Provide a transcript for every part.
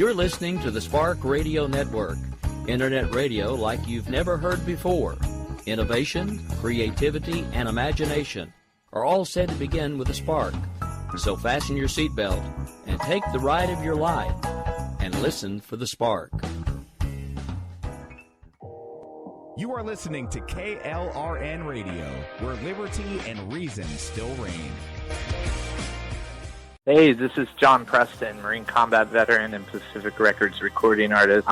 You're listening to the Spark Radio Network, Internet radio like you've never heard before. Innovation, creativity, and imagination are all said to begin with a spark. So fasten your seatbelt and take the ride of your life and listen for the spark. You are listening to KLRN Radio, where liberty and reason still reign. Hey, this is John Preston, Marine Combat Veteran and Pacific Records recording artist.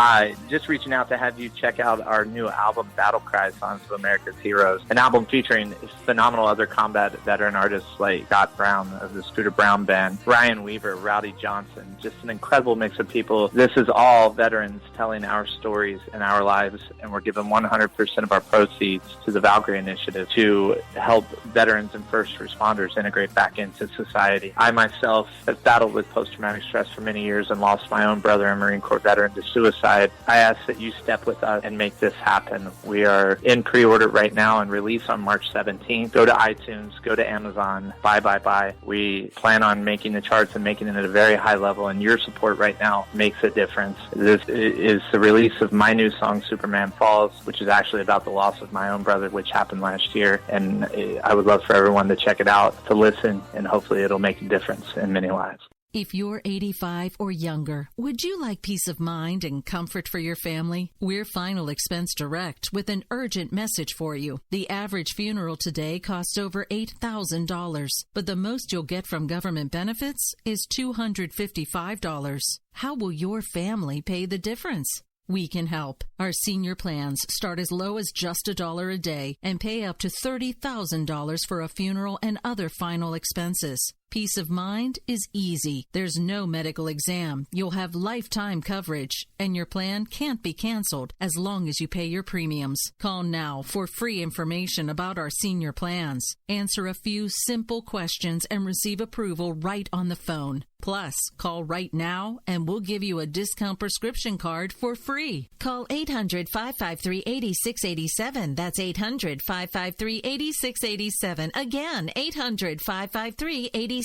Just reaching out to have you check out our new album, Battle Cry, Songs of America's Heroes, an album featuring phenomenal other combat veteran artists like Scott Brown of the Scooter Brown Band, Ryan Weaver, Rowdy Johnson, just an incredible mix of people. This is all veterans telling our stories and our lives, and we're giving 100% of our proceeds to the Valkyrie Initiative to help veterans and first responders integrate back into society. I myself have battled with post-traumatic stress for many years and lost my own brother, a Marine Corps veteran, to suicide. I ask that you step with us and make this happen. We are in pre-order right now and release on March 17th. Go to iTunes, go to Amazon, buy. We plan on making the charts and making it at a very high level, and your support right now makes a difference. This is the release of my new song, Superman Falls, which is actually about the loss of my own brother, which happened last year, and I would love for everyone to check it out, to listen, and hopefully it'll make a difference in many lives. If you're 85 or younger, would you like peace of mind and comfort for your family? We're Final Expense Direct with an urgent message for you. The average funeral today costs over $8,000, but the most you'll get from government benefits is $255. How will your family pay the difference? We can help. Our senior plans start as low as just $1 a day and pay up to $30,000 for a funeral and other final expenses. Peace of mind is easy. There's no medical exam. You'll have lifetime coverage, and your plan can't be canceled as long as you pay your premiums. Call now for free information about our senior plans. Answer a few simple questions and receive approval right on the phone. Plus, call right now and we'll give you a discount prescription card for free. Call 800-553-8687. That's 800-553-8687. Again, 800-553-8687.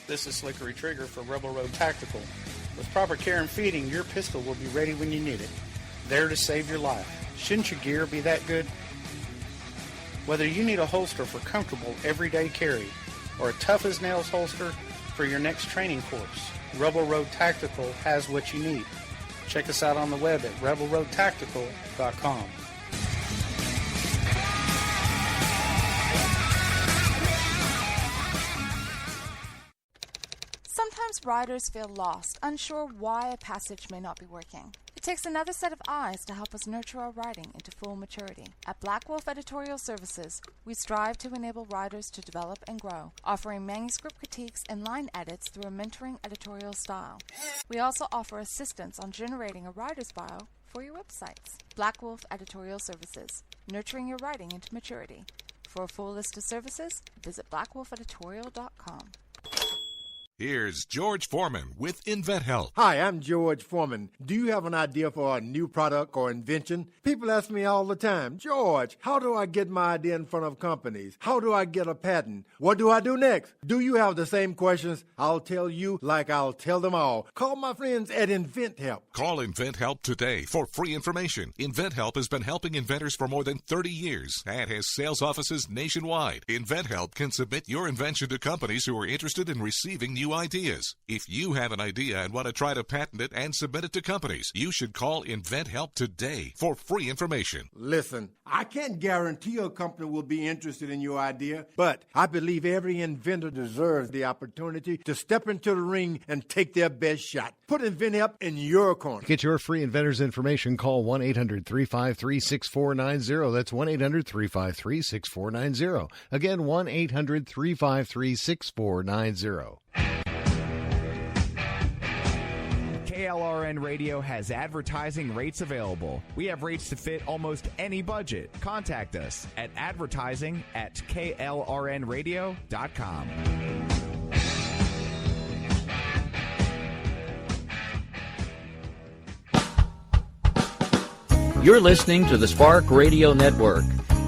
This is Slickery Trigger for Rebel Road Tactical. With proper care and feeding, your pistol will be ready when you need it. There to save your life. Shouldn't your gear be that good? Whether you need a holster for comfortable everyday carry or a tough-as-nails holster for your next training course, Rebel Road Tactical has what you need. Check us out on the web at rebelroadtactical.com. Sometimes riders feel lost, unsure why a passage may not be working. It takes another set of eyes to help us nurture our writing into full maturity. At Black Wolf Editorial Services, we strive to enable writers to develop and grow, offering manuscript critiques and line edits through a mentoring editorial style. We also offer assistance on generating a writer's bio for your websites. Black Wolf Editorial Services, nurturing your writing into maturity. For a full list of services, visit blackwolfeditorial.com. Here's George Foreman with InventHelp. Hi, I'm George Foreman. Do you have an idea for a new product or invention? People ask me all the time, George, how do I get my idea in front of companies? How do I get a patent? What do I do next? Do you have the same questions? I'll tell you like I'll tell them all. Call my friends at InventHelp. Call InventHelp today for free information. InventHelp has been helping inventors for more than 30 years and has sales offices nationwide. InventHelp can submit your invention to companies who are interested in receiving new ideas. If you have an idea and want to try to patent it and submit it to companies, you should call InventHelp today for free information. Listen, I can't guarantee a company will be interested in your idea, but I believe every inventor deserves the opportunity to step into the ring and take their best shot. Put InventHelp in your corner. To get your free inventor's information, call 1-800-353-6490. That's 1-800-353-6490. Again, 1-800-353-6490. KLRN Radio has advertising rates available. We have rates to fit almost any budget. Contact us at advertising@klrnradio.com. You're listening to the Spark Radio Network,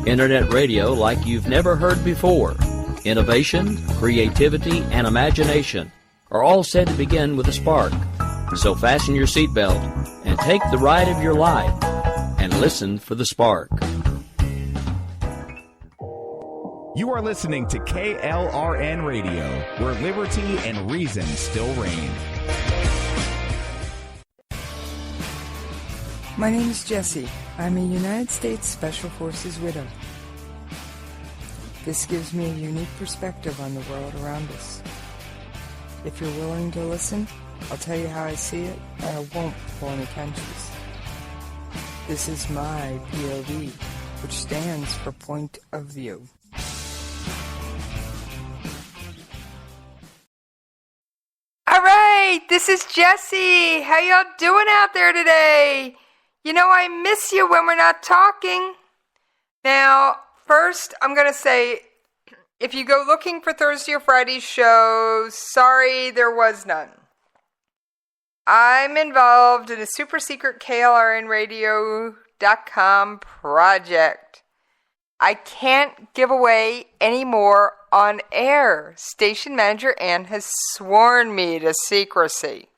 Internet radio like you've never heard before. Innovation, creativity, and imagination are all said to begin with a spark. So fasten your seatbelt and take the ride of your life and listen for the spark. You are listening to KLRN Radio, where liberty and reason still reign. My name is Jessie. I'm a United States Special Forces widow. This gives me a unique perspective on the world around us. If you're willing to listen, I'll tell you how I see it, and I won't pull any punches. This is my POV, which stands for point of view. All right, this is Jessie. How y'all doing out there today? You know I miss you when we're not talking. Now, first, I'm going to say, if you go looking for Thursday or Friday shows, sorry, there was none. I'm involved in a super secret KLRNRadio.com project. I can't give away any more on air. Station manager Ann has sworn me to secrecy.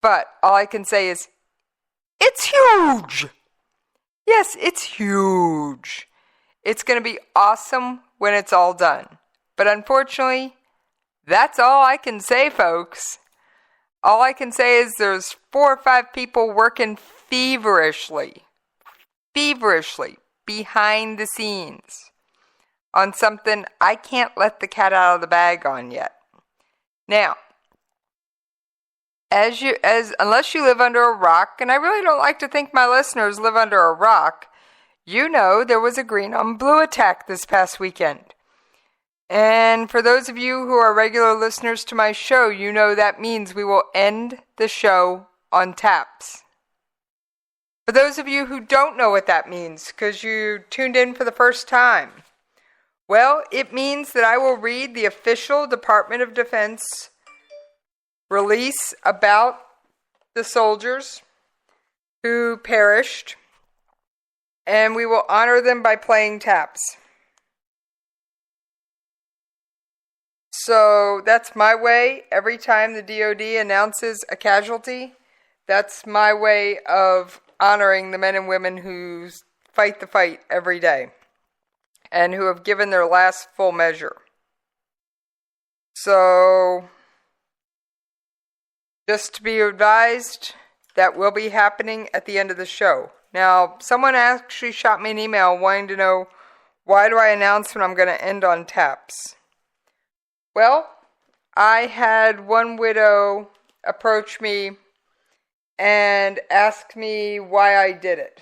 But all I can say is, it's huge! Yes, it's huge. It's going to be awesome when it's all done. But unfortunately, that's all I can say, folks. All I can say is there's 4 or 5 people working feverishly behind the scenes on something I can't let the cat out of the bag on yet. Now, unless you live under a rock, and I really don't like to think my listeners live under a rock, you know there was a green on blue attack this past weekend. And for those of you who are regular listeners to my show, you know that means we will end the show on taps. For those of you who don't know what that means, because you tuned in for the first time, well, it means that I will read the official Department of Defense release about the soldiers who perished, and we will honor them by playing taps. So that's my way. Every time the DoD announces a casualty, that's my way of honoring the men and women who fight the fight every day and who have given their last full measure. So, just to be advised, that will be happening at the end of the show. Now, someone actually shot me an email wanting to know, why do I announce when I'm going to end on taps? Well, I had one widow approach me and ask me why I did it.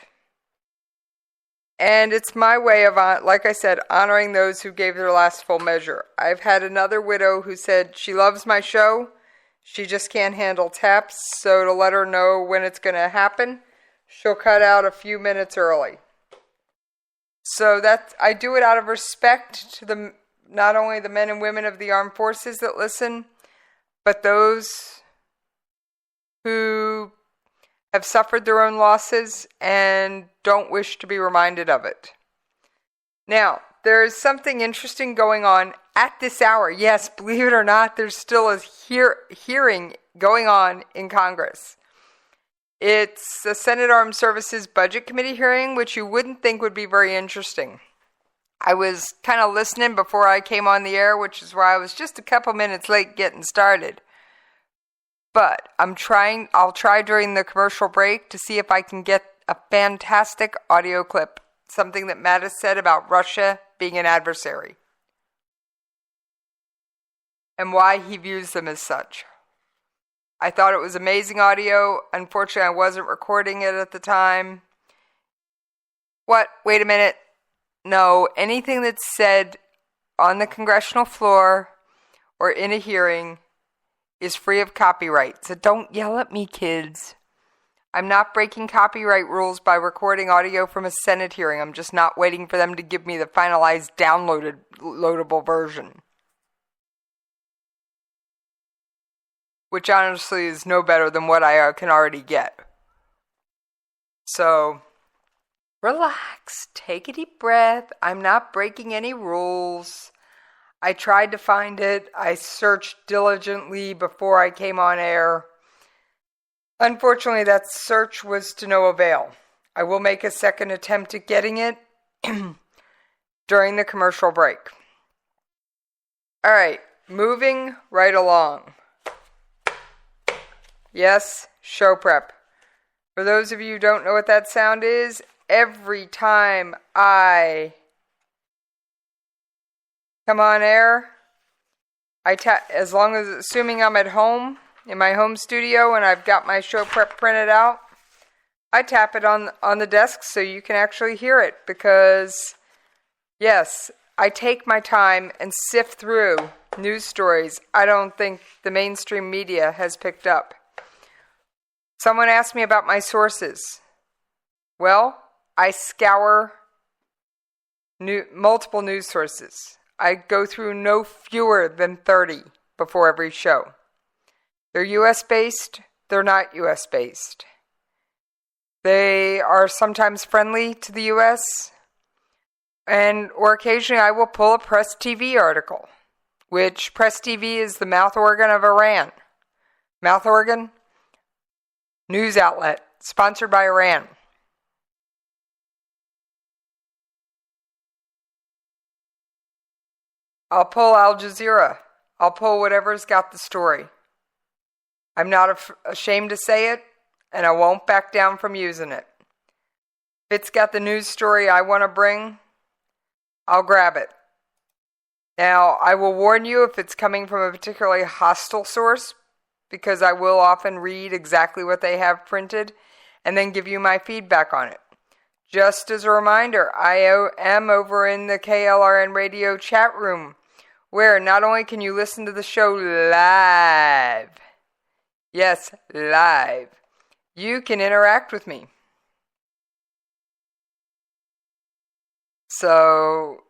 And it's my way of, like I said, honoring those who gave their last full measure. I've had another widow who said she loves my show, she just can't handle taps, so to let her know when it's going to happen, she'll cut out a few minutes early. So I do it out of respect to not only the men and women of the armed forces that listen, but those who have suffered their own losses and don't wish to be reminded of it. Now, there is something interesting going on at this hour. Yes, believe it or not, there's still a hearing going on in Congress. It's the Senate Armed Services Budget Committee hearing, which you wouldn't think would be very interesting. I was kind of listening before I came on the air, which is why I was just a couple minutes late getting started. But I'll try during the commercial break to see if I can get a fantastic audio clip, something that Matt has said about Russia being an adversary and why he views them as such. I thought it was amazing audio. Unfortunately, I wasn't recording it at the time. What? Wait a minute. No, anything that's said on the congressional floor or in a hearing is free of copyright. So don't yell at me, kids. I'm not breaking copyright rules by recording audio from a Senate hearing. I'm just not waiting for them to give me the finalized loadable version. Which honestly is no better than what I can already get. So, Relax. Take a deep breath. I'm not breaking any rules. I tried to find it. I searched diligently before I came on air. Unfortunately, that search was to no avail. I will make a second attempt at getting it during the commercial break. All right, moving right along. Yes, show prep. For those of you who don't know what that sound is, every time I come on air, as long as, assuming I'm at home, in my home studio, and I've got my show prep printed out, I tap it on the desk so you can actually hear it, because, yes, I take my time and sift through news stories I don't think the mainstream media has picked up. Someone asked me about my sources. Well, I scour multiple news sources. I go through no fewer than 30 before every show. They're U.S.-based, they're not U.S.-based. They are sometimes friendly to the U.S., or occasionally I will pull a Press TV article, which Press TV is the mouth organ of Iran. Mouth organ? News outlet, sponsored by Iran. I'll pull Al Jazeera. I'll pull whatever's got the story. I'm not ashamed to say it, and I won't back down from using it. If it's got the news story I want to bring, I'll grab it. Now, I will warn you if it's coming from a particularly hostile source, because I will often read exactly what they have printed and then give you my feedback on it. Just as a reminder, I am over in the KLRNRadio chat room, where not only can you listen to the show live, yes, live, you can interact with me. So,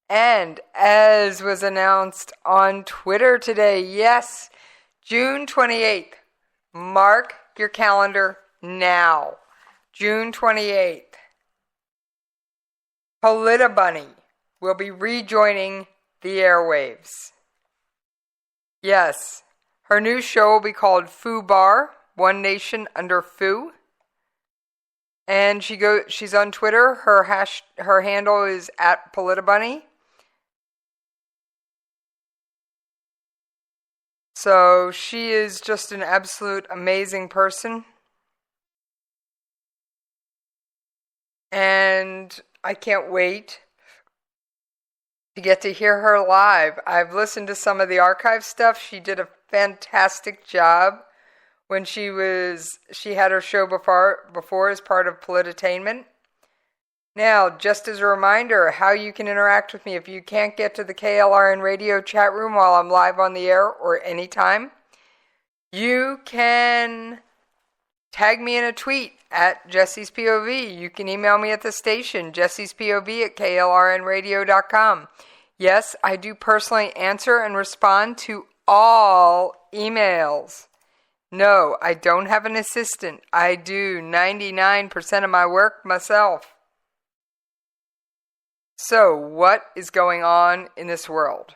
and as was announced on Twitter today, yes, June 28th, mark your calendar now, June 28th, Bunny will be rejoining the airwaves. Yes, her new show will be called Foo Bar, One Nation Under Foo. And she's on Twitter. Her handle is @PolitaBunny. So she is just an absolute amazing person. And I can't wait to get to hear her live. I've listened to some of the archive stuff. She did a fantastic job when she had her show before as part of Politainment. Now, just as a reminder, how you can interact with me if you can't get to the KLRN radio chat room while I'm live on the air or anytime, you can tag me in a tweet at Jesse's POV. You can email me at the station, jessespov@klrnradio.com. Yes, I do personally answer and respond to all emails. No, I don't have an assistant. I do 99% of my work myself. So, what is going on in this world?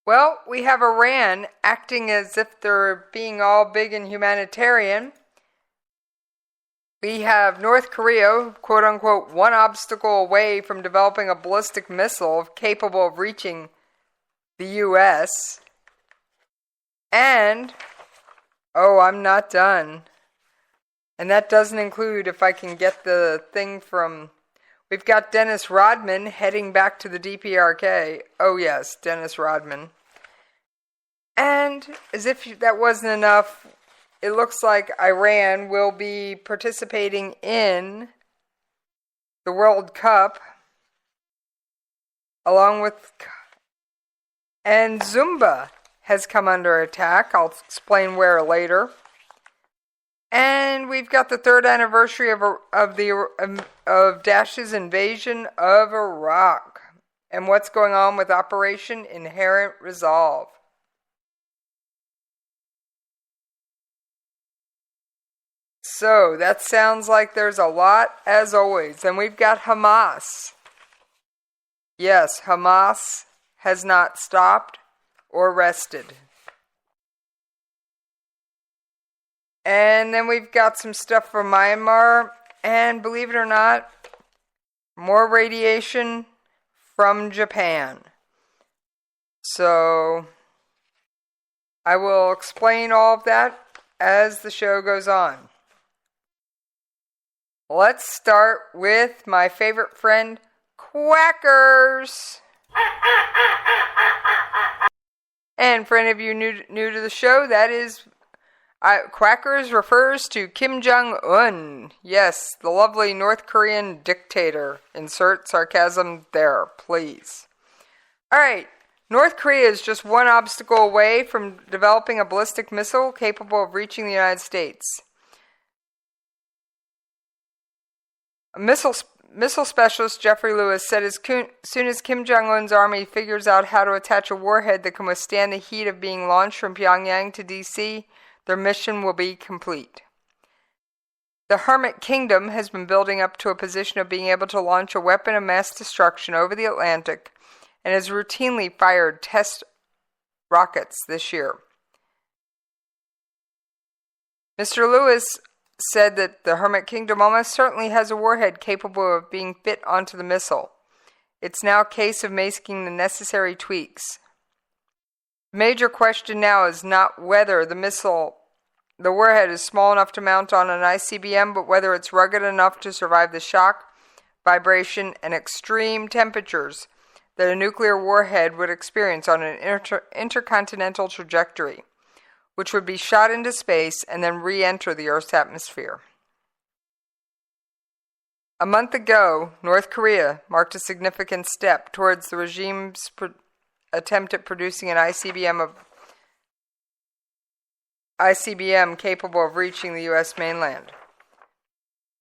Well, we have Iran acting as if they're being all big and humanitarian. We have North Korea, quote unquote, one obstacle away from developing a ballistic missile capable of reaching the U.S. And, I'm not done. And that doesn't include, if I can get the thing from, we've got Dennis Rodman heading back to the DPRK. Oh yes, Dennis Rodman. And as if that wasn't enough, it looks like Iran will be participating in the World Cup along with, and Zumba has come under attack. I'll explain where later. And we've got the third anniversary of Daesh's invasion of Iraq and what's going on with Operation Inherent Resolve. So, that sounds like there's a lot, as always. And we've got Hamas. Yes, Hamas has not stopped or rested. And then we've got some stuff from Myanmar. And believe it or not, more radiation from Japan. So, I will explain all of that as the show goes on. Let's start with my favorite friend, Quackers. And for any of you new to the show, that is, Quackers refers to Kim Jong-un. Yes, the lovely North Korean dictator. Insert sarcasm there, please. All right. North Korea is just one obstacle away from developing a ballistic missile capable of reaching the United States. Missile specialist Jeffrey Lewis said as soon as Kim Jong-un's army figures out how to attach a warhead that can withstand the heat of being launched from Pyongyang to D.C., their mission will be complete. The Hermit Kingdom has been building up to a position of being able to launch a weapon of mass destruction over the Atlantic and has routinely fired test rockets this year. Mr. Lewis said that the Hermit Kingdom almost certainly has a warhead capable of being fit onto the missile. It's now a case of making the necessary tweaks. The major question now is not whether the warhead is small enough to mount on an ICBM, but whether it's rugged enough to survive the shock, vibration, and extreme temperatures that a nuclear warhead would experience on an intercontinental trajectory, which would be shot into space and then re-enter the Earth's atmosphere. A month ago, North Korea marked a significant step towards the regime's attempt at producing an ICBM capable of reaching the U.S. mainland.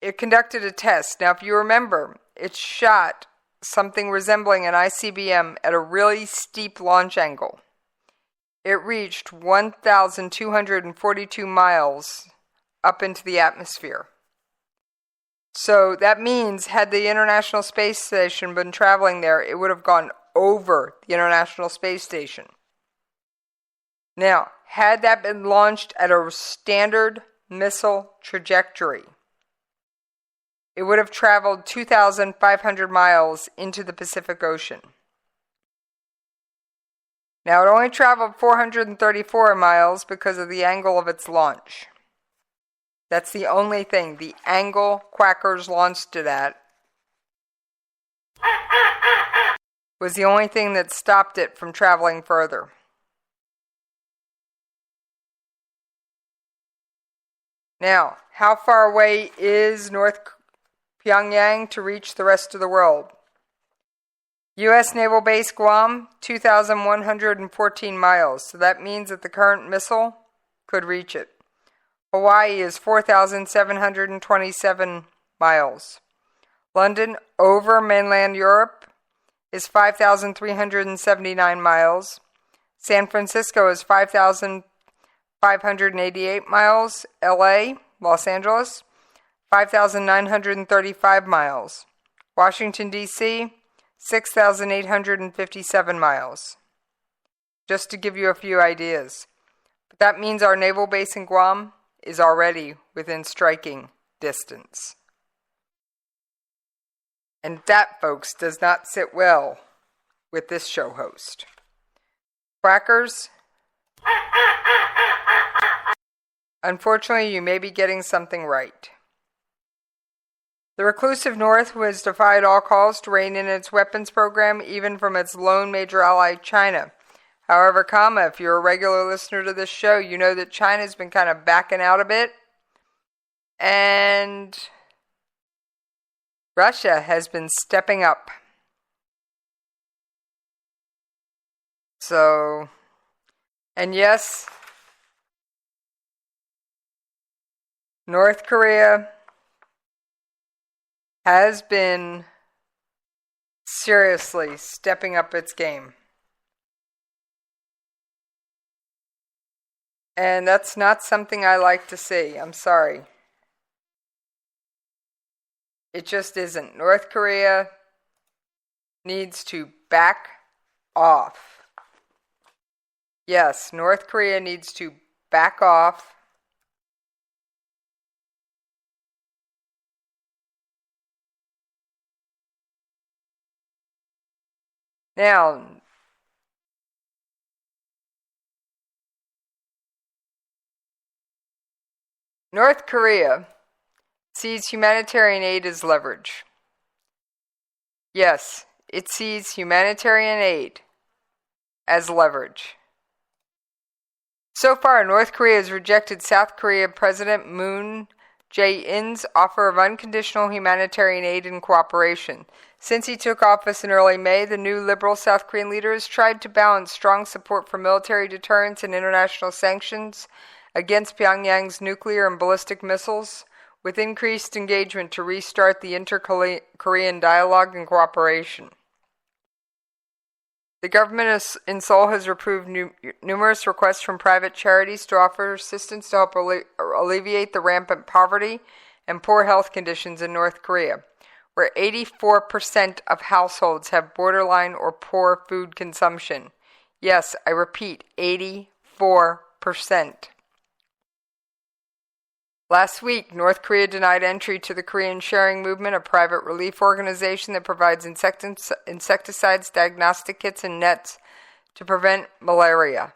It conducted a test. Now, if you remember, it shot something resembling an ICBM at a really steep launch angle. It reached 1,242 miles up into the atmosphere. So that means had the International Space Station been traveling there, it would have gone over the International Space Station. Now, had that been launched at a standard missile trajectory, it would have traveled 2,500 miles into the Pacific Ocean. Now, it only traveled 434 miles because of the angle of its launch. That's the only thing. The angle Quackers launched it at was the only thing that stopped it from traveling further. Now, how far away is North Pyongyang to reach the rest of the world? U.S. Naval Base Guam, 2,114 miles. So that means that the current missile could reach it. Hawaii is 4,727 miles. London, over mainland Europe, is 5,379 miles. San Francisco is 5,588 miles. LA, Los Angeles, 5,935 miles. Washington, D.C., 6,857 miles. Just to give you a few ideas. But that means our naval base in Guam is already within striking distance. And that, folks, does not sit well with this show host. Quackers, unfortunately, you may be getting something right. The reclusive North has defied all calls to rein in its weapons program, even from its lone major ally, China. However, if you're a regular listener to this show, you know that China's been kind of backing out a bit. And Russia has been stepping up. So, and yes, North Korea has been seriously stepping up its game. And that's not something I like to see. I'm sorry. It just isn't. North Korea needs to back off. Yes, North Korea needs to back off. Now, North Korea sees humanitarian aid as leverage. Yes, it sees humanitarian aid as leverage. So far, North Korea has rejected South Korea President Moon Jae-in's offer of unconditional humanitarian aid and cooperation. Since he took office in early May, the new liberal South Korean leader has tried to balance strong support for military deterrence and international sanctions against Pyongyang's nuclear and ballistic missiles with increased engagement to restart the inter-Korean dialogue and cooperation. The government in Seoul has approved numerous requests from private charities to offer assistance to help alleviate the rampant poverty and poor health conditions in North Korea, where 84% of households have borderline or poor food consumption. Yes, I repeat, 84%. Last week, North Korea denied entry to the Korean Sharing Movement, a private relief organization that provides insecticides, diagnostic kits, and nets to prevent malaria.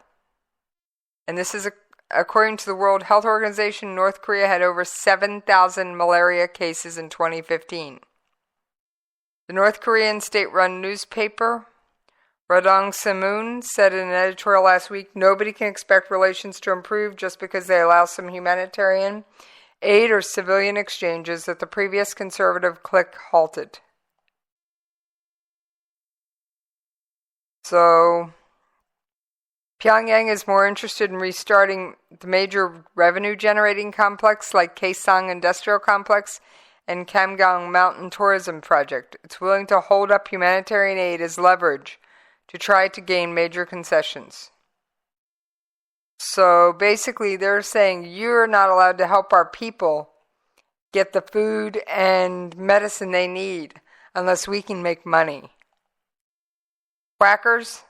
And this is according to the World Health Organization. North Korea had over 7,000 malaria cases in 2015. The North Korean state-run newspaper, Radong Samun, said in an editorial last week, nobody can expect relations to improve just because they allow some humanitarian aid or civilian exchanges that the previous conservative clique halted. So, Pyongyang is more interested in restarting the major revenue-generating complex like Kaesong Industrial Complex and Kamgang Mountain Tourism Project. It's willing to hold up humanitarian aid as leverage to try to gain major concessions. So basically they're saying you're not allowed to help our people get the food and medicine they need unless we can make money. Quackers,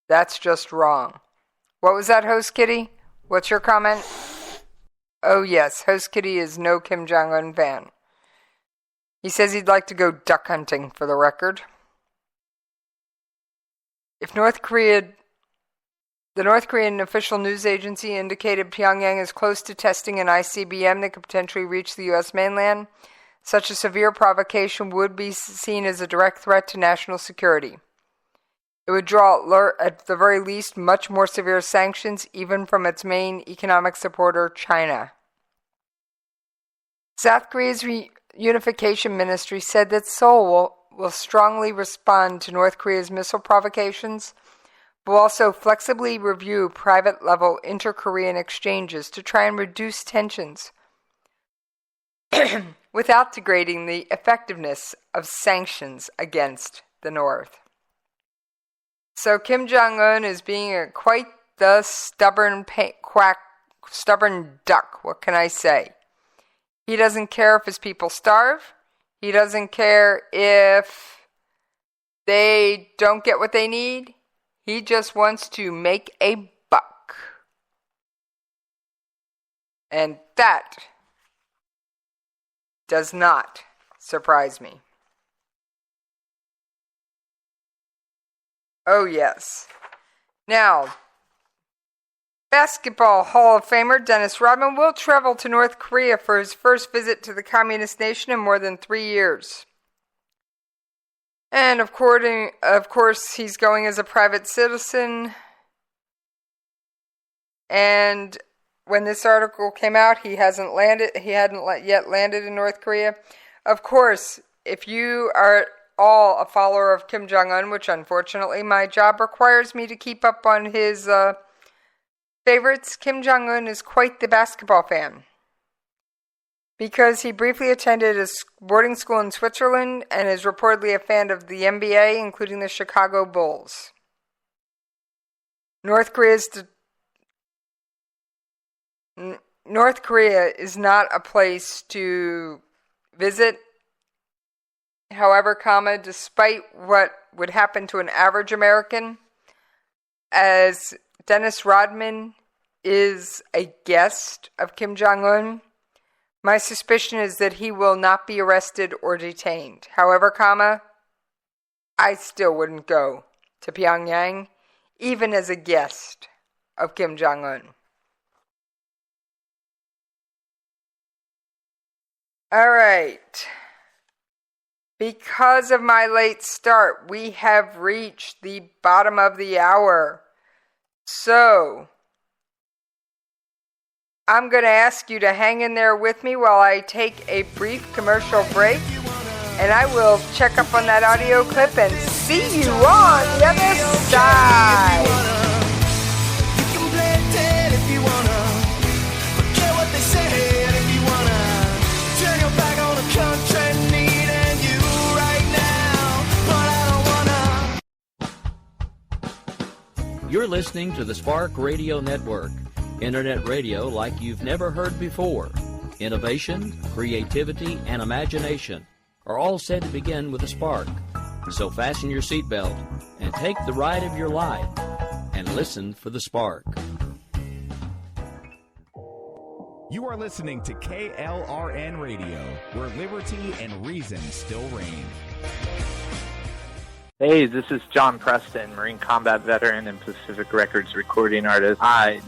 that's just wrong. What was that, Host Kitty? What's your comment? Oh yes, Host Kitty is no Kim Jong-un fan. He says he'd like to go duck hunting, for the record. If the North Korean official news agency indicated Pyongyang is close to testing an ICBM that could potentially reach the U.S. mainland, such a severe provocation would be seen as a direct threat to national security. It would draw, at the very least, much more severe sanctions, even from its main economic supporter, China. South Korea's Unification Ministry said that Seoul will strongly respond to North Korea's missile provocations, but will also flexibly review private-level inter-Korean exchanges to try and reduce tensions without degrading the effectiveness of sanctions against the North. So Kim Jong-un is being quite the stubborn duck, what can I say? He doesn't care if his people starve. He doesn't care if they don't get what they need. He just wants to make a buck. And that does not surprise me. Oh, yes. Now, Basketball Hall of Famer Dennis Rodman will travel to North Korea for his first visit to the communist nation in more than 3 years. And of course, he's going as a private citizen. And when this article came out, he hadn't yet landed in North Korea. Of course, if you are all a follower of Kim Jong-un, which unfortunately my job requires me to keep up on his favorites, Kim Jong-un is quite the basketball fan, because he briefly attended a boarding school in Switzerland and is reportedly a fan of the NBA, including the Chicago Bulls. North Korea is not a place to visit However, despite what would happen to an average American, as Dennis Rodman is a guest of Kim Jong-un, my suspicion is that he will not be arrested or detained. However, I still wouldn't go to Pyongyang, even as a guest of Kim Jong-un. All right. Because of my late start, we have reached the bottom of the hour. So, I'm going to ask you to hang in there with me while I take a brief commercial break, and I will check up on that audio clip and see you on the other side. You can play dead if you wanna. Forget what they said if you wanna. Turn your back on the country needing you right now, but I don't wanna. You're listening to the Spark Radio Network, Internet radio like you've never heard before. Innovation, creativity, and imagination are all said to begin with a spark. So fasten your seatbelt and take the ride of your life and listen for the spark. You are listening to KLRN Radio, where liberty and reason still reign. Hey, this is John Preston, Marine combat veteran and Pacific Records recording artist.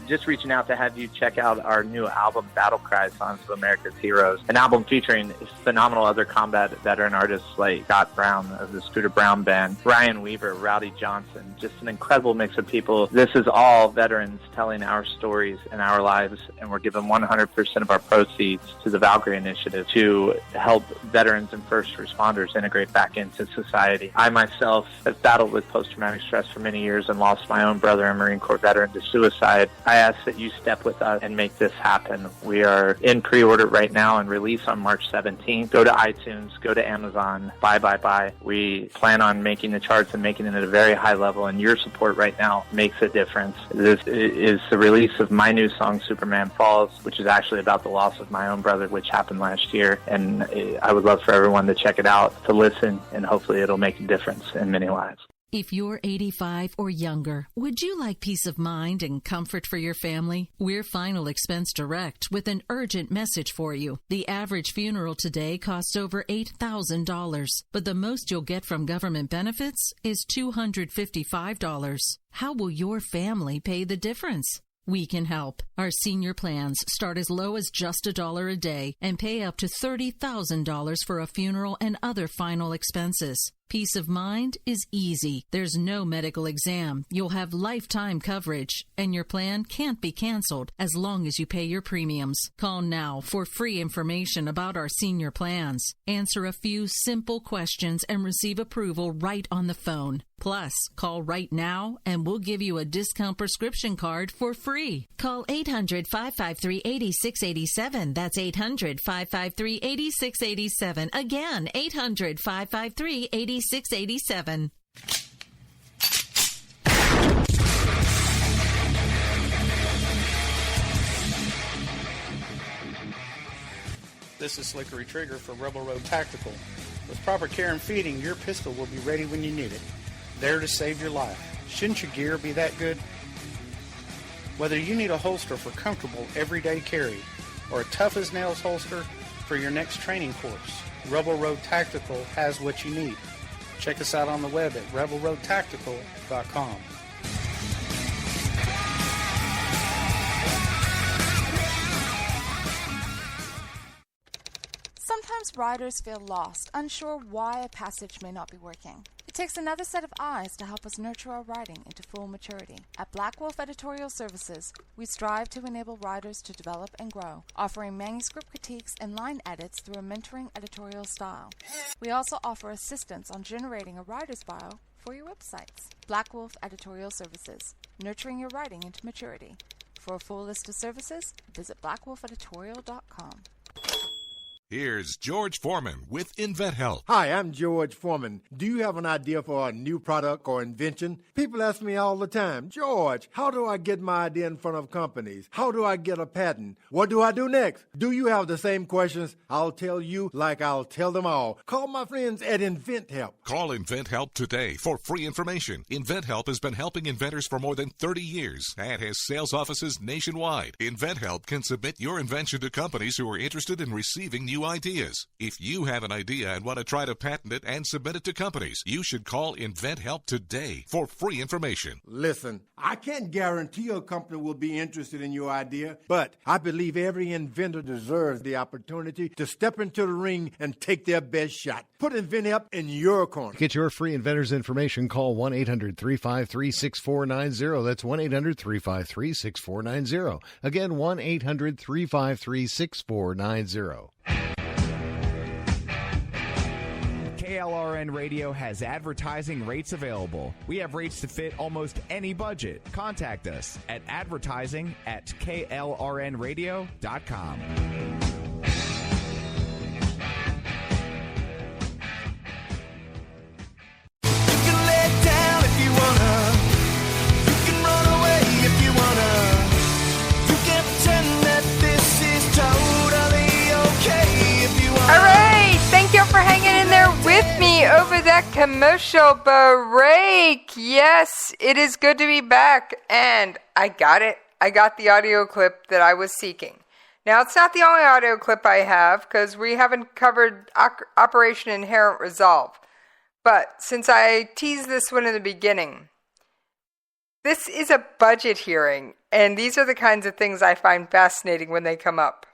Just reaching out to have you check out our new album, Battle Cry, Songs of America's Heroes, an album featuring phenomenal other combat veteran artists like Scott Brown of the Scooter Brown Band, Ryan Weaver, Rowdy Johnson, just an incredible mix of people. This is all veterans telling our stories and our lives, and we're giving 100% of our proceeds to the Valkyrie Initiative to help veterans and first responders integrate back into society. I myself have battled with post-traumatic stress for many years and lost my own brother, a Marine Corps veteran, to suicide. I ask that you step with us and make this happen. We are in pre-order right now and release on March 17th. Go to iTunes, go to Amazon, buy. We plan on making the charts and making it at a very high level, and your support right now makes a difference. This is the release of my new song, Superman Falls, which is actually about the loss of my own brother, which happened last year, and I would love for everyone to check it out, to listen, and hopefully it'll make a difference in many lives. If you're 85 or younger, would you like peace of mind and comfort for your family? We're Final Expense Direct with an urgent message for you. The average funeral today costs over $8,000, but the most you'll get from government benefits is $255. How will your family pay the difference? We can help. Our senior plans start as low as just $1 a day and pay up to $30,000 for a funeral and other final expenses. Peace of mind is easy. There's no medical exam. You'll have lifetime coverage, and your plan can't be canceled as long as you pay your premiums. Call now for free information about our senior plans. Answer a few simple questions and receive approval right on the phone. Plus, call right now and we'll give you a discount prescription card for free. Call 800-553-8687. That's 800-553-8687. Again, 800-553-8687. 687. This is Slickery Trigger for Rebel Road Tactical. With proper care and feeding, your pistol will be ready when you need it, there to save your life. Shouldn't your gear be that good? Whether you need a holster for comfortable everyday carry or a tough-as-nails holster for your next training course, Rebel Road Tactical has what you need. Check us out on the web at rebelroadtactical.com. Sometimes riders feel lost, unsure why a passage may not be working. It takes another set of eyes to help us nurture our writing into full maturity. At Black Wolf Editorial Services, we strive to enable writers to develop and grow, offering manuscript critiques and line edits through a mentoring editorial style. We also offer assistance on generating a writer's bio for your websites. Black Wolf Editorial Services, nurturing your writing into maturity. For a full list of services, visit blackwolfeditorial.com. Here's George Foreman with InventHelp. Hi, I'm George Foreman. Do you have an idea for a new product or invention? People ask me all the time, George, how do I get my idea in front of companies? How do I get a patent? What do I do next? Do you have the same questions? I'll tell you like I'll tell them all. Call my friends at InventHelp. Call InventHelp today for free information. InventHelp has been helping inventors for more than 30 years and has sales offices nationwide. InventHelp can submit your invention to companies who are interested in receiving new ideas. If you have an idea and want to try to patent it and submit it to companies, you should call InventHelp today for free information. Listen, I can't guarantee a company will be interested in your idea, but I believe every inventor deserves the opportunity to step into the ring and take their best shot. Put InventHelp in your corner. To get your free inventor's information, call 1-800-353-6490. That's 1-800-353-6490. Again, 1-800-353-6490. KLRN Radio has advertising rates available. We have rates to fit almost any budget. Contact us at advertising@klrnradio.com. For hanging in there with me over that commercial break. Yes, it is good to be back, and I got it. I got the audio clip that I was seeking. Now, it's not the only audio clip I have, because we haven't covered Operation Inherent Resolve. But since I teased this one in the beginning, this is a budget hearing, and these are the kinds of things I find fascinating when they come up.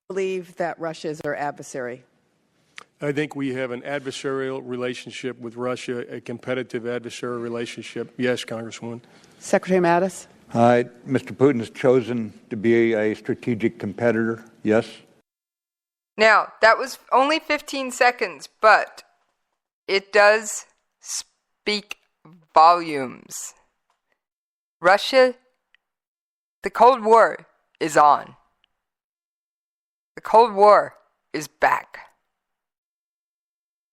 I believe that Russia is our adversary. I think we have an adversarial relationship with Russia, a competitive adversarial relationship. Yes, Congresswoman. Secretary Mattis? Mr. Putin has chosen to be a strategic competitor. Yes. Now, that was only 15 seconds, but it does speak volumes. Russia, the Cold War is on. The Cold War is back.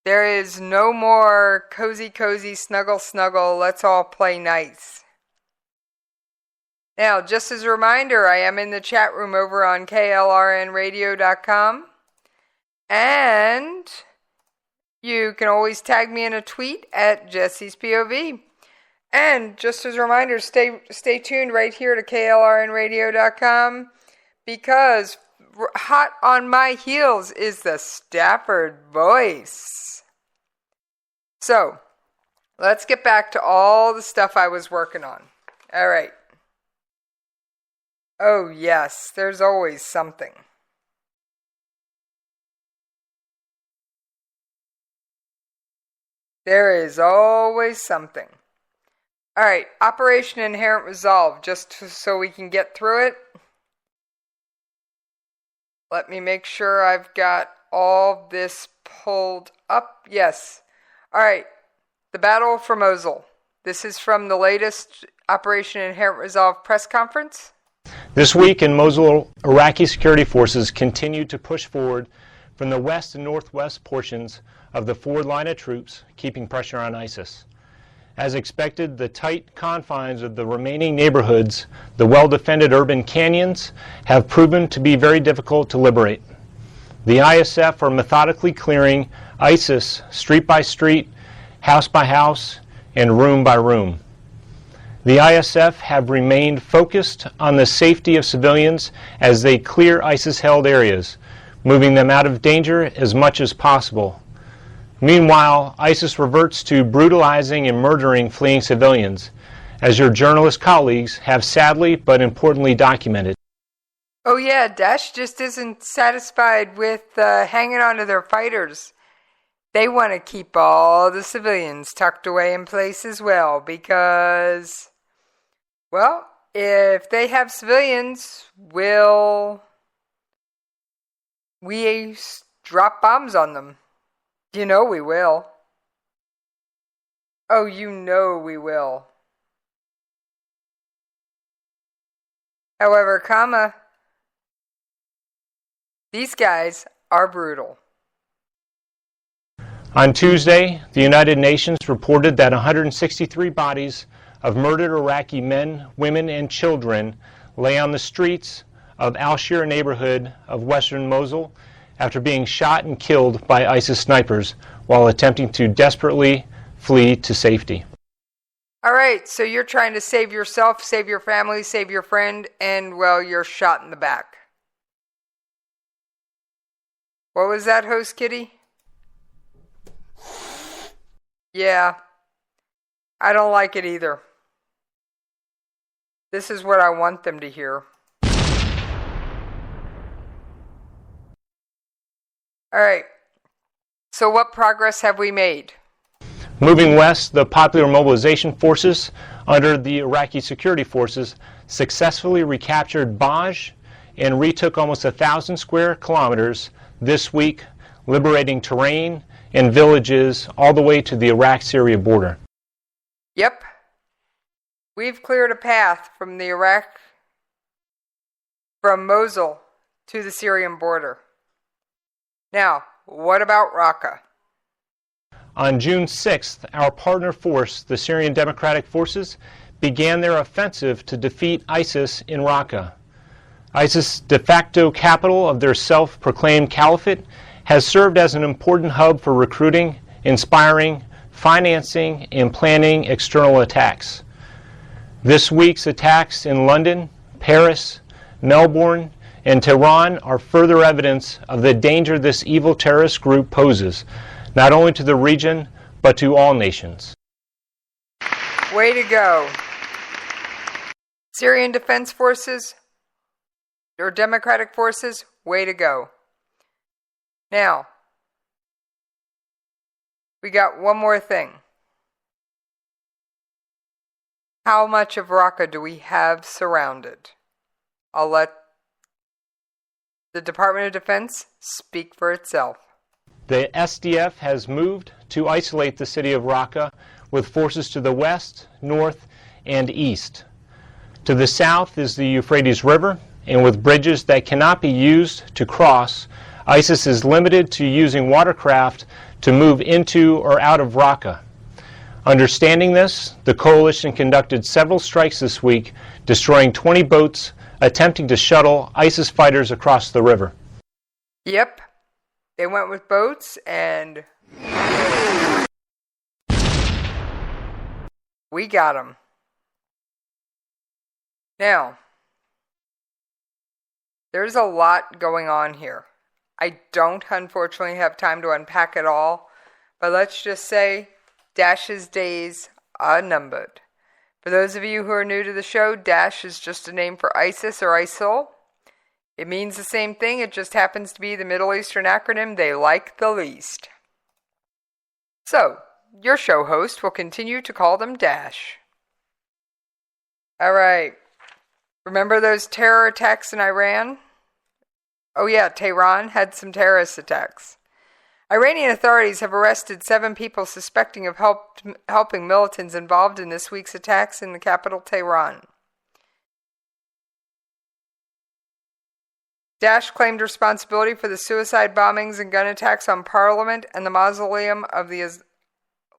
There is no more cozy, snuggle, let's all play nice. Now, just as a reminder, I am in the chat room over on KLRNRadio.com. And you can always tag me in a tweet at Jesse's POV. And just as a reminder, stay tuned right here to KLRNRadio.com, because hot on my heels is the Stafford Voice. So, let's get back to all the stuff I was working on. All right. Oh, yes, there's always something. There is always something. All right, Operation Inherent Resolve, just so we can get through it. Let me make sure I've got all this pulled up. Yes. All right, the battle for Mosel. This is from the latest Operation Inherent Resolve press conference. This week in Mosul, Iraqi security forces continued to push forward from the west and northwest portions of the forward line of troops, keeping pressure on ISIS. As expected, the tight confines of the remaining neighborhoods, the well-defended urban canyons, have proven to be very difficult to liberate. The ISF are methodically clearing ISIS street by street, house by house, and room by room. The ISF have remained focused on the safety of civilians as they clear ISIS-held areas, moving them out of danger as much as possible. Meanwhile, ISIS reverts to brutalizing and murdering fleeing civilians, as your journalist colleagues have sadly but importantly documented. Oh yeah, Daesh just isn't satisfied with hanging on to their fighters. They want to keep all the civilians tucked away in place as well, because, well, if they have civilians, will we drop bombs on them? You know we will. Oh, you know we will. However, these guys are brutal. On Tuesday, the United Nations reported that 163 bodies of murdered Iraqi men, women, and children lay on the streets of Al-Shir neighborhood of western Mosul after being shot and killed by ISIS snipers while attempting to desperately flee to safety. All right, so you're trying to save yourself, save your family, save your friend, and, well, you're shot in the back. What was that, Host Kitty? Yeah, I don't like it either. This is what I want them to hear. All right, so what progress have we made? Moving west, the Popular Mobilization Forces under the Iraqi security forces successfully recaptured Baj and retook almost 1,000 square kilometers this week, liberating terrain and villages all the way to the Iraq-Syria border. Yep. We've cleared a path from Mosul to the Syrian border. Now, what about Raqqa? On June 6th, our partner force, the Syrian Democratic Forces, began their offensive to defeat ISIS in Raqqa. ISIS' de facto capital of their self-proclaimed caliphate has served as an important hub for recruiting, inspiring, financing, and planning external attacks. This week's attacks in London, Paris, Melbourne, and Tehran are further evidence of the danger this evil terrorist group poses, not only to the region, but to all nations. Way to go. Syrian Defense Forces, or Democratic Forces, way to go. Now, we got one more thing. How much of Raqqa do we have surrounded? I'll let the Department of Defense speak for itself. The SDF has moved to isolate the city of Raqqa with forces to the west, north, and east. To the south is the Euphrates River, and with bridges that cannot be used to cross, ISIS is limited to using watercraft to move into or out of Raqqa. Understanding this, the coalition conducted several strikes this week, destroying 20 boats attempting to shuttle ISIS fighters across the river. Yep. They went with boats and we got them. Now, there's a lot going on here. I don't, unfortunately, have time to unpack it all, but let's just say Dash's days are numbered. For those of you who are new to the show, Dash is just a name for ISIS or ISIL. It means the same thing, it just happens to be the Middle Eastern acronym they like the least. So, your show host will continue to call them Dash. Alright, remember those terror attacks in Iran? Oh yeah, Tehran had some terrorist attacks. Iranian authorities have arrested 7 people suspecting of helping militants involved in this week's attacks in the capital, Tehran. Daesh claimed responsibility for the suicide bombings and gun attacks on Parliament and the mausoleum of the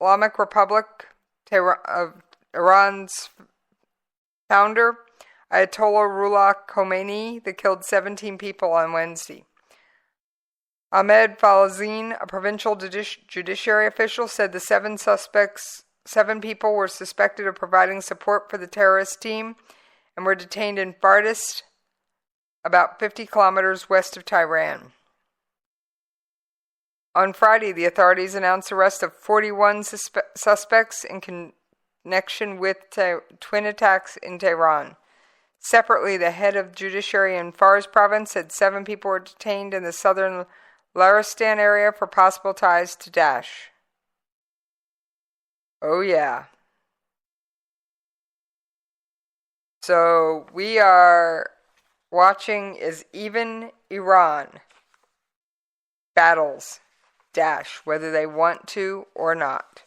Islamic Republic of Iran's founder, Ayatollah Ruhollah Khomeini, that killed 17 people on Wednesday. Ahmed Falazine, a provincial judiciary official, said the 7 people were suspected of providing support for the terrorist team and were detained in Fardist, about 50 kilometers west of Tehran. On Friday, the authorities announced the arrest of 41 suspects in connection with twin attacks in Tehran. Separately, the head of judiciary in Fars province said 7 people were detained in the southern Laristan area for possible ties to Daesh. Oh yeah. So we are watching as even Iran battles Daesh, whether they want to or not.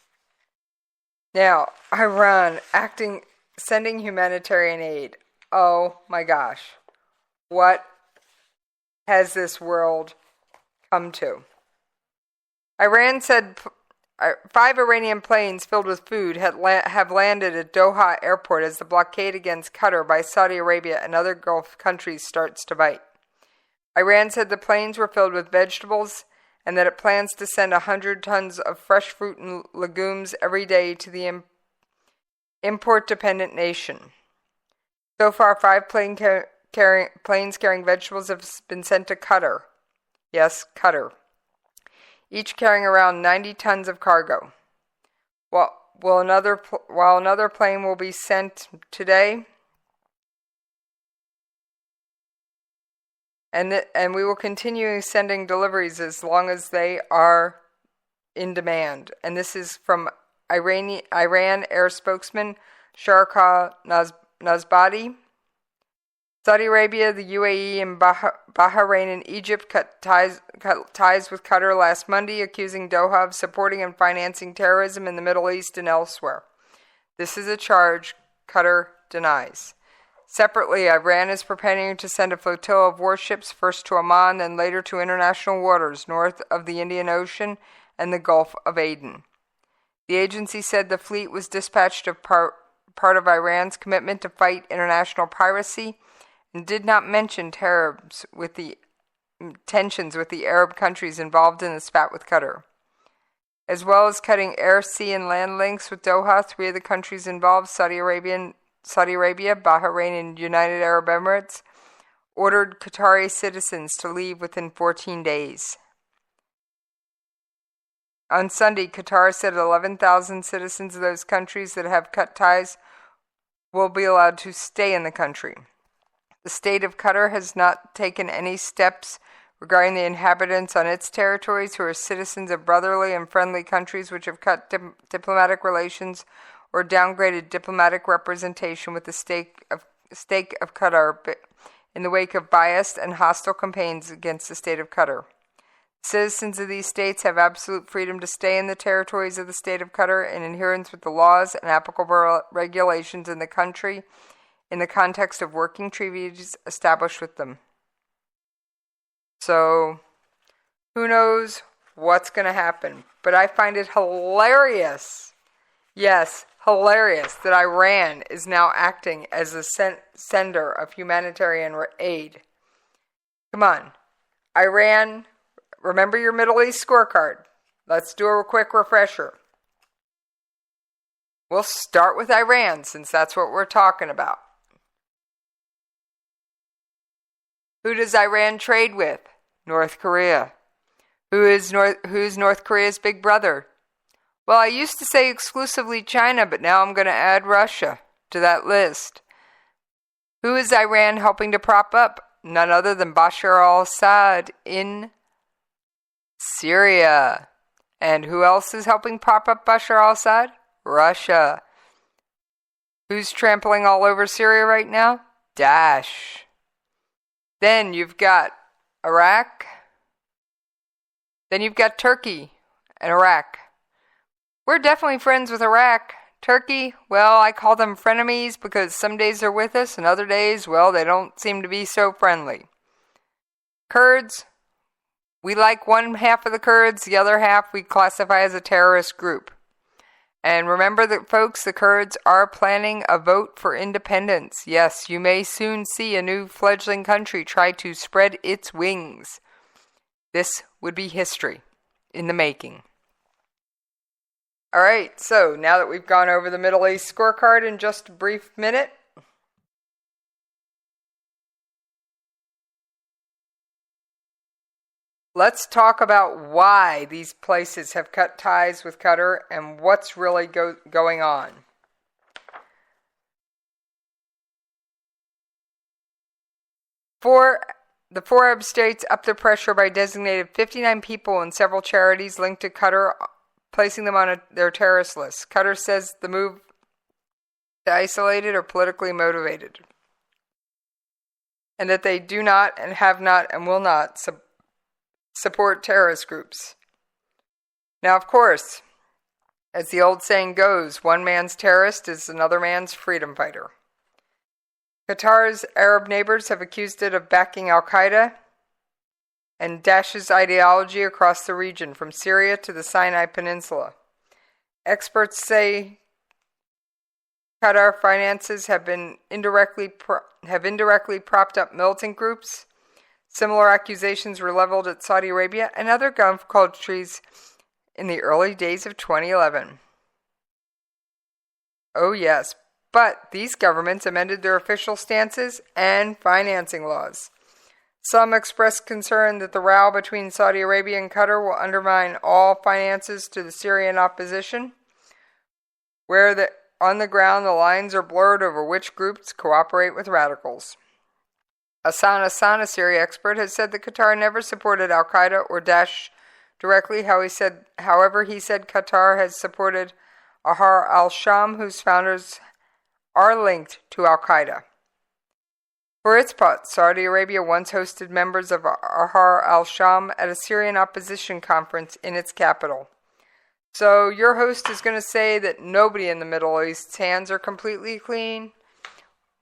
Now, Iran sending humanitarian aid. Oh my gosh. What has this world come to. Iran said 5 Iranian planes filled with food have landed at Doha airport as the blockade against Qatar by Saudi Arabia and other Gulf countries starts to bite. Iran said the planes were filled with vegetables and that it plans to send 100 tons of fresh fruit and legumes every day to the import-dependent nation. So far, 5 planes carrying vegetables have been sent to Qatar. Yes, Qatar. Each carrying around 90 tons of cargo. While another plane will be sent today, and we will continue sending deliveries as long as they are in demand. And this is from Iran air spokesman Sharkha Nazbadi. Saudi Arabia, the UAE, and Bahrain and Egypt cut ties with Qatar last Monday, accusing Doha of supporting and financing terrorism in the Middle East and elsewhere. This is a charge Qatar denies. Separately, Iran is preparing to send a flotilla of warships first to Oman, then later to international waters north of the Indian Ocean and the Gulf of Aden. The agency said the fleet was dispatched as part of Iran's commitment to fight international piracy, and did not mention tensions with the Arab countries involved in the spat with Qatar. As well as cutting air, sea, and land links with Doha, 3 of the countries involved, Saudi Arabia, Bahrain, and United Arab Emirates, ordered Qatari citizens to leave within 14 days. On Sunday, Qatar said 11,000 citizens of those countries that have cut ties will be allowed to stay in the country. The state of Qatar has not taken any steps regarding the inhabitants on its territories who are citizens of brotherly and friendly countries which have cut diplomatic relations or downgraded diplomatic representation with the state of Qatar in the wake of biased and hostile campaigns against the state of Qatar. Citizens of these states have absolute freedom to stay in the territories of the state of Qatar in adherence with the laws and applicable regulations in the country in the context of working treaties established with them. So, who knows what's going to happen? But I find it hilarious, yes, hilarious, that Iran is now acting as a sender of humanitarian aid. Come on. Iran, remember your Middle East scorecard. Let's do a quick refresher. We'll start with Iran, since that's what we're talking about. Who does Iran trade with? North Korea. Who's North Korea's big brother? Well, I used to say exclusively China, but now I'm going to add Russia to that list. Who is Iran helping to prop up? None other than Bashar al-Assad in Syria. And who else is helping prop up Bashar al-Assad? Russia. Who's trampling all over Syria right now? Daesh. Then you've got Iraq. Then you've got Turkey and Iraq. We're definitely friends with Iraq. Turkey, well, I call them frenemies because some days they're with us and other days, well, they don't seem to be so friendly. Kurds, we like one half of the Kurds, the other half we classify as a terrorist group. And remember that, folks, the Kurds are planning a vote for independence. Yes, you may soon see a new fledgling country try to spread its wings. This would be history in the making. All right, so now that we've gone over the Middle East scorecard in just a brief minute, let's talk about why these places have cut ties with Qatar and what's really going on. The four Arab states upped their pressure by designating 59 people and several charities linked to Qatar, placing them on their terrorist list. Qatar says the move is isolated or politically motivated, and that they do not and have not and will not support terrorist groups. Now, of course, as the old saying goes, one man's terrorist is another man's freedom fighter. Qatar's Arab neighbors have accused it of backing al-Qaeda and Daesh's ideology across the region, from Syria to the Sinai Peninsula. Experts say Qatar finances have indirectly propped up militant groups. Similar accusations were leveled at Saudi Arabia and other Gulf countries in the early days of 2011. Oh yes, but these governments amended their official stances and financing laws. Some expressed concern that the row between Saudi Arabia and Qatar will undermine all finances to the Syrian opposition, where on the ground the lines are blurred over which groups cooperate with radicals. Hassan Hassan, a Syria expert, has said that Qatar never supported al-Qaeda or Daesh directly. However, he said Qatar has supported Ahrar al-Sham, whose founders are linked to al-Qaeda. For its part, Saudi Arabia once hosted members of Ahrar al-Sham at a Syrian opposition conference in its capital. So your host is going to say that nobody in the Middle East's hands are completely clean,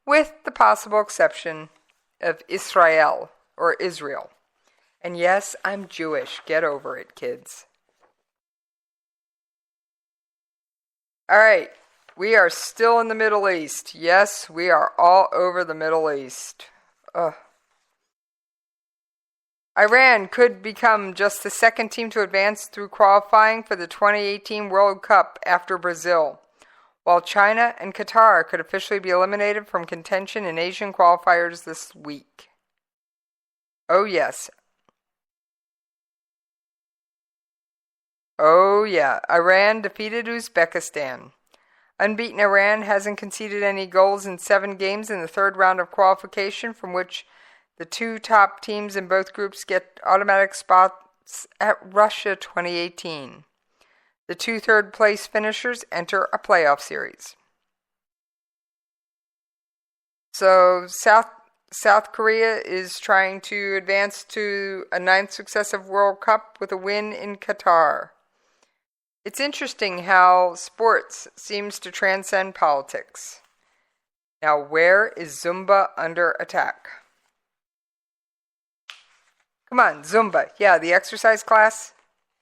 with the possible exception of Israel. And yes, I'm Jewish. Get over it, kids. All right. We are still in the Middle East. Yes, we are all over the Middle East. Iran could become just the second team to advance through qualifying for the 2018 World Cup after Brazil, while China and Qatar could officially be eliminated from contention in Asian qualifiers this week. Oh yes. Oh yeah, Iran defeated Uzbekistan. Unbeaten Iran hasn't conceded any goals in 7 games in the third round of qualification, from which the 2 top teams in both groups get automatic spots at Russia 2018. The 2 third-place finishers enter a playoff series. So South Korea is trying to advance to a 9th successive World Cup with a win in Qatar. It's interesting how sports seems to transcend politics. Now, where is Zumba under attack? Come on, Zumba. Yeah, the exercise class.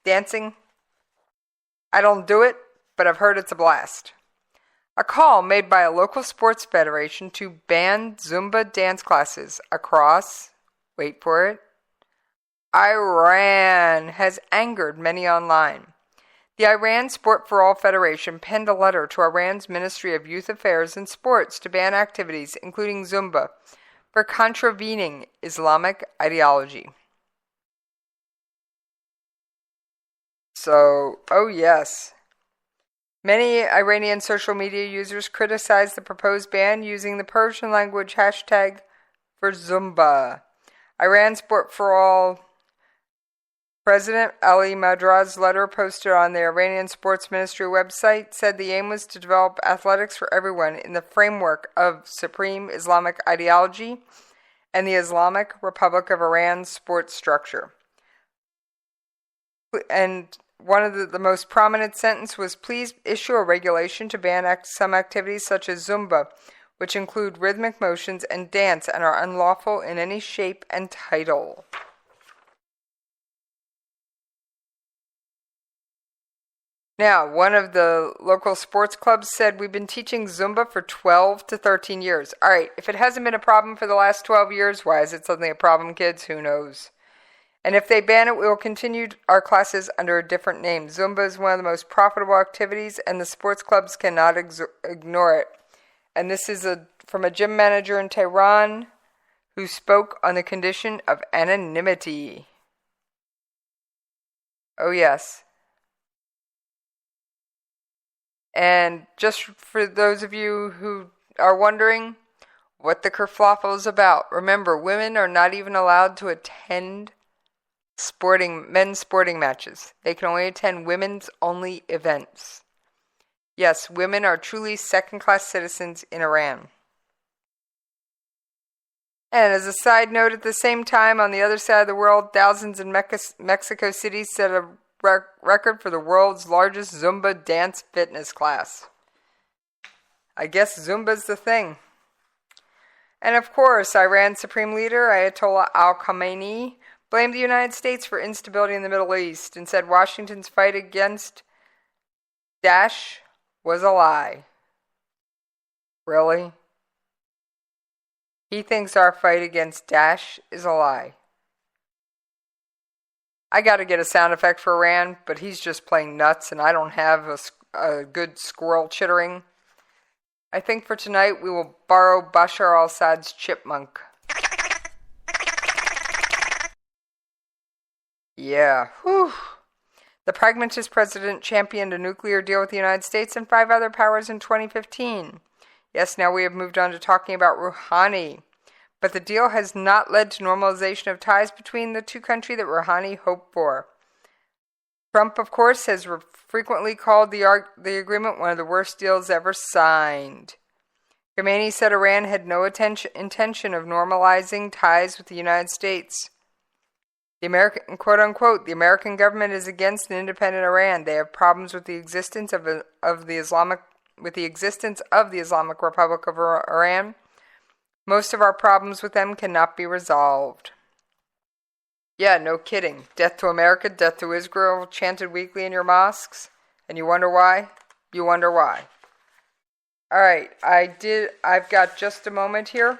Dancing. I don't do it, but I've heard it's a blast. A call made by a local sports federation to ban Zumba dance classes across, wait for it, Iran has angered many online. The Iran Sport for All Federation penned a letter to Iran's Ministry of Youth Affairs and Sports to ban activities, including Zumba, for contravening Islamic ideology. So, oh yes. Many Iranian social media users criticized the proposed ban using the Persian language hashtag for Zumba. Iran Sport for All President Ali Madraz's letter posted on the Iranian Sports Ministry website said the aim was to develop athletics for everyone in the framework of supreme Islamic ideology and the Islamic Republic of Iran's sports structure. And one of the most prominent sentence was, please issue a regulation to ban some activities such as Zumba, which include rhythmic motions and dance and are unlawful in any shape and title. Now, one of the local sports clubs said, we've been teaching Zumba for 12 to 13 years. All right, if it hasn't been a problem for the last 12 years, why is it suddenly a problem, kids? Who knows? And if they ban it, we will continue our classes under a different name. Zumba is one of the most profitable activities, and the sports clubs cannot ignore it. And this is from a gym manager in Tehran who spoke on the condition of anonymity. Oh, yes. And just for those of you who are wondering what the kerfluffle is about, remember, women are not even allowed to attend men's sporting matches. They can only attend women's only events. Yes, women are truly second-class citizens in Iran. And as a side note, at the same time, on the other side of the world, thousands in Mexico City set a record for the world's largest Zumba dance fitness class. I guess Zumba's the thing. And of course, Iran's supreme leader, Ayatollah Ali Khamenei, blamed the United States for instability in the Middle East and said Washington's fight against Daesh was a lie. Really? He thinks our fight against Daesh is a lie. I got to get a sound effect for Iran, but he's just playing nuts and I don't have a good squirrel chittering. I think for tonight we will borrow Bashar al-Assad's chipmunk. Yeah, whew. The pragmatist president championed a nuclear deal with the United States and 5 other powers in 2015. Yes, now we have moved on to talking about Rouhani. But the deal has not led to normalization of ties between the two countries that Rouhani hoped for. Trump, of course, has frequently called the agreement one of the worst deals ever signed. Khomeini said Iran had no intention of normalizing ties with the United States. The American, quote unquote, the American government is against an independent Iran. They have problems with the existence of the Islamic Republic of Iran. Most of our problems with them cannot be resolved. Yeah, no kidding. Death to America, death to Israel, chanted weekly in your mosques. And you wonder why? You wonder why. Alright, I've got just a moment here.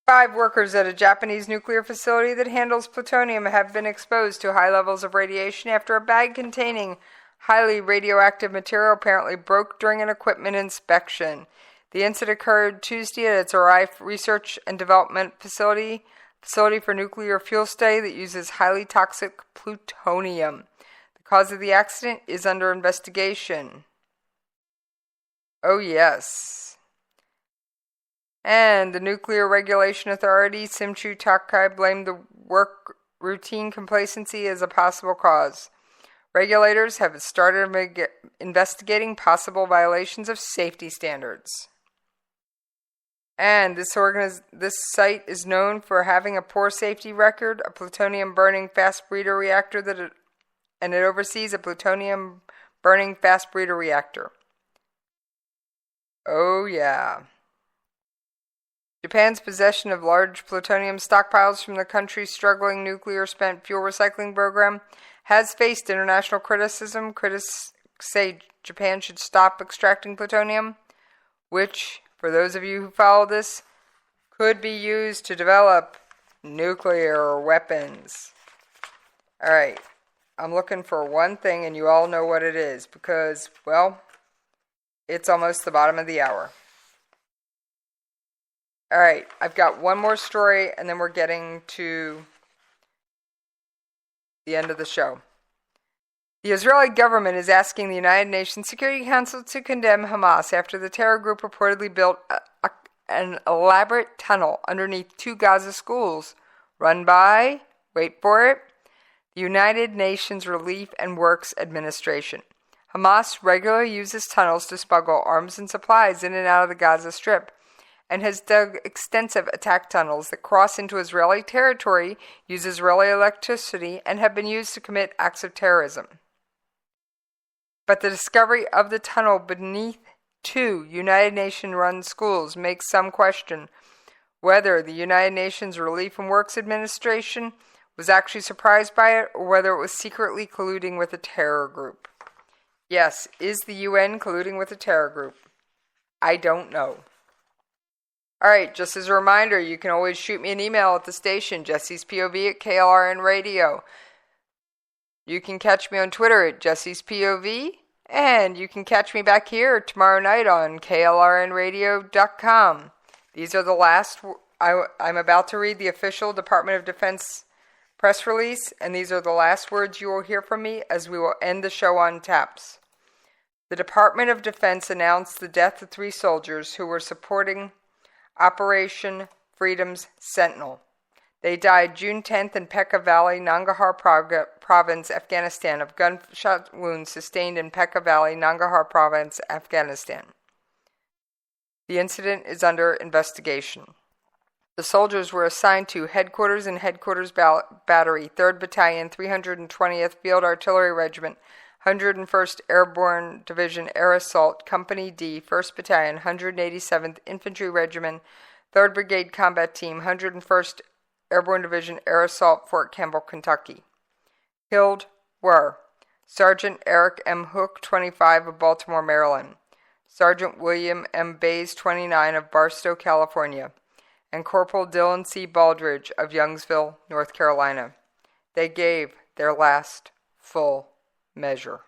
5 workers at a Japanese nuclear facility that handles plutonium have been exposed to high levels of radiation after a bag containing highly radioactive material apparently broke during an equipment inspection. The incident occurred Tuesday at its Arai Research and Development facility for nuclear fuel study that uses highly toxic plutonium. The cause of the accident is under investigation. Oh yes. And the Nuclear Regulation Authority, Simchu Takai, blamed the work routine complacency as a possible cause. Regulators have started investigating possible violations of safety standards. And this site is known for having a poor safety record, a plutonium-burning fast breeder reactor and it oversees a plutonium-burning fast breeder reactor. Oh yeah. Japan's possession of large plutonium stockpiles from the country's struggling nuclear spent fuel recycling program has faced international criticism. Critics say Japan should stop extracting plutonium, which, for those of you who follow this, could be used to develop nuclear weapons. Alright, I'm looking for one thing and you all know what it is because, well, it's almost the bottom of the hour. Alright, I've got one more story and then we're getting to the end of the show. The Israeli government is asking the United Nations Security Council to condemn Hamas after the terror group reportedly built an elaborate tunnel underneath 2 Gaza schools run by, wait for it, the United Nations Relief and Works Administration. Hamas regularly uses tunnels to smuggle arms and supplies in and out of the Gaza Strip, and has dug extensive attack tunnels that cross into Israeli territory, use Israeli electricity, and have been used to commit acts of terrorism. But the discovery of the tunnel beneath 2 United Nations-run schools makes some question whether the United Nations Relief and Works Administration was actually surprised by it, or whether it was secretly colluding with a terror group. Yes, is the UN colluding with a terror group? I don't know. Alright, just as a reminder, you can always shoot me an email at the station, Jesse's POV at KLRNRadio. You can catch me on Twitter at Jesse's POV, and you can catch me back here tomorrow night on KLRNRadio.com. These are the last, I'm about to read the official Department of Defense press release, and these are the last words you will hear from me as we will end the show on taps. The Department of Defense announced the death of 3 soldiers who were supporting Operation Freedom's Sentinel. They died June 10th in Pekka Valley, Nangarhar Province, Afghanistan, of gunshot wounds sustained in Pekka Valley, Nangarhar Province, Afghanistan. The incident is under investigation. The soldiers were assigned to Headquarters and Headquarters Battery, 3rd Battalion, 320th Field Artillery Regiment, 101st Airborne Division Air Assault, Company D, 1st Battalion, 187th Infantry Regiment, 3rd Brigade Combat Team, 101st Airborne Division, Air Assault, Fort Campbell, Kentucky. Killed were Sergeant Eric M. Hook, 25, of Baltimore, Maryland, Sergeant William M. Bays, 29, of Barstow, California, and Corporal Dylan C. Baldridge of Youngsville, North Carolina. They gave their last full measure.